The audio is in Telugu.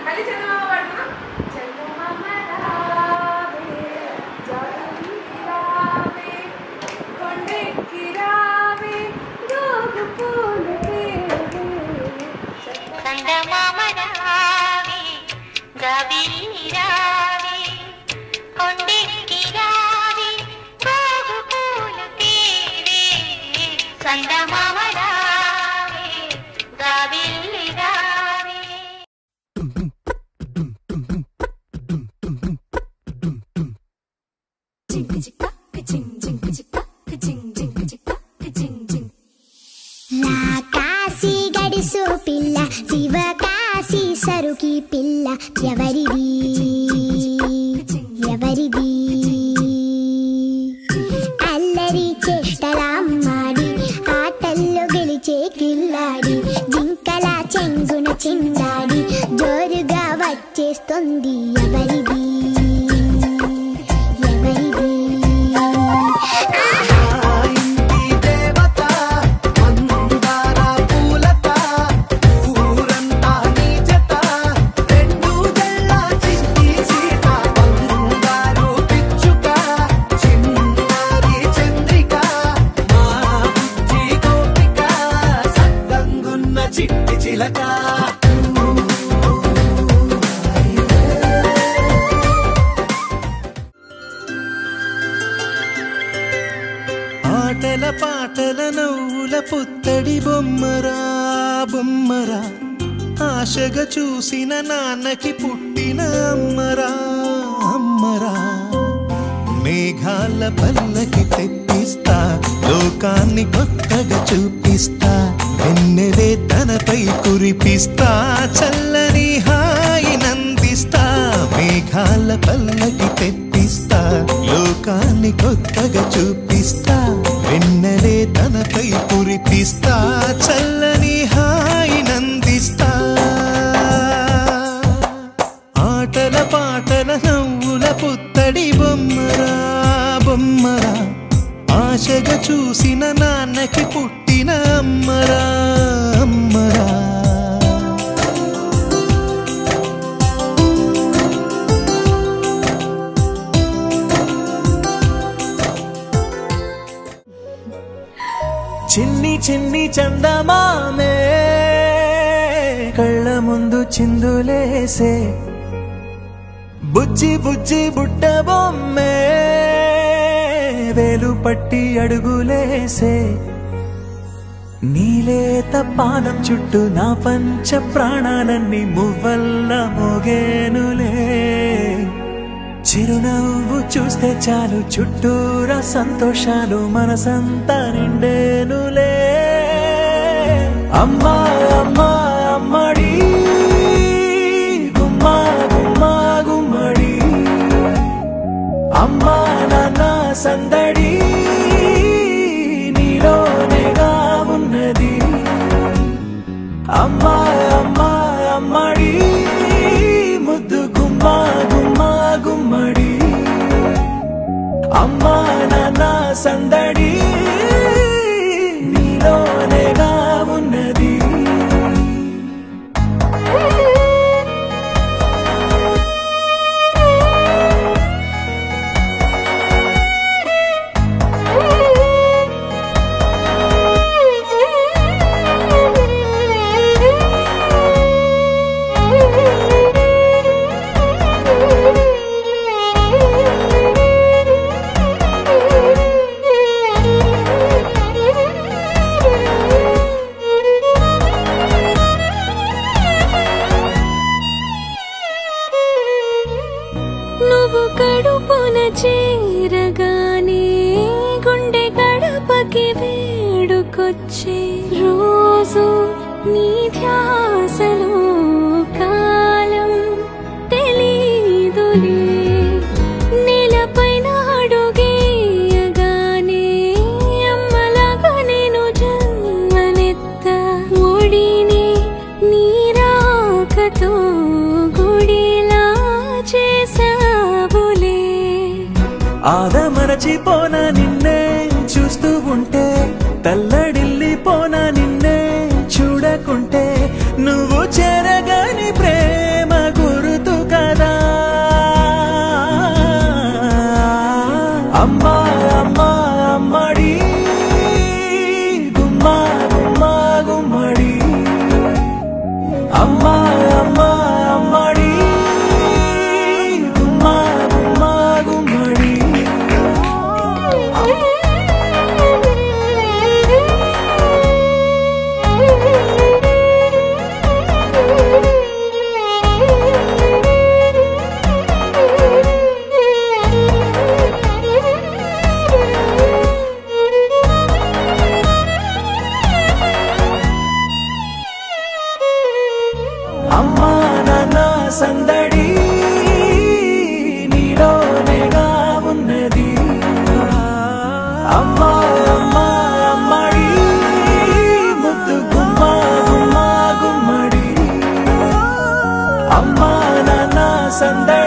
మళ్ళీ చందమామ పాడుతున్నా. చందమామ రావే జాబిల్లి రావే కొండెక్కి రావే గోగు పూలు తేవే. చందమామ రావే జాబిల్లి రావే కొండెక్కి రావే గోగు పూలు తేవే. చందమామ రావే జాబిల్లి రావే. కాశీ గడిసు పిల్ల శివ కాశీ సరుకి పిల్ల ఎవరిది ఎవరిది అల్లరి చేష్టలామ్మాడి ఆటల్లో గెలిచే కిల్లాడి జింకల చెంగున చిందాడి జోరుగా వచ్చేస్తుంది ఎవరిది ఎవరిది ఆటల పాటల నవ్వుల పుత్తడి బొమ్మరా బొమ్మరా ఆశగా చూసిన నాన్నకి పుట్టిన అమ్మరా అమ్మరా మేఘాల పల్లకి తెప్పిస్తా లోకాన్ని కొత్తగా చూపిస్తా వెన్నెలే తనపై కురిపిస్తా చల్లని హాయి నందిస్తా మేఘాల పల్లకి తెప్పిస్తా లోకాన్ని కొత్తగా చూపిస్తా వెన్నెలే తనపై కురిపిస్తా చల్లని హాయి నందిస్తా ఆటల పాటల నవ్వుల పుత్తడి బొమ్మరా బొమ్మరా ఆశగా చూసిన నాన్నకి పుట్టిన అమ్మరా అమ్మరా చిన్ని చిన్ని చందమామే కళ్ళ ముందు చిందులేసే బుజ్జి బుజ్జి బుట్ట బొమ్మే వేలు పట్టి అడుగులేసే నీలేత పానం చుట్టూ నా పంచ ప్రాణాలన్నీ మువ్వల్ల మోగేనులే చిరునవ్వు చూస్తే చాలు చుట్టూరా సంతోషాలు మనసంతా నిండేనులే అమ్మా అమ్మా అమ్మడి గుమ్మా గుమ్మా గుమ్మడి అమ్మా నాన్న సందడి నీలోనేగా ఉన్నది అమ్మా అమ్మా అమ్మడి ముద్దు గుమ్మా గుమ్మా గుమ్మడి అమ్మా నాన్న సందడి నీలోనేగా ఉన్నది నువ్వు కడుపున చేరగానే గుండె గడపకి వేడుకొచ్చే రోజు నీ ధ్యాసలో కాలం తెలీదులే నేలపైన అడుగేయగానే అమ్మలాగా నేను జన్మనెత్త ఒడిని నీ రాకతో గుడిలా చేసావులే ఆదమరచిపోనా నిన్నే చూస్తూ ఉంటే తల్లడిల్లిపోనా నిన్నే చూడకుంటే నువ్వు చేరగాని ప్రేమ సందడి నీలోనేగా ఉన్నది అమ్మా అమ్మా అమ్మడి ముద్దు గుమ్మ గుమ్మ గుమ్మడి అమ్మా నాన్న సందడి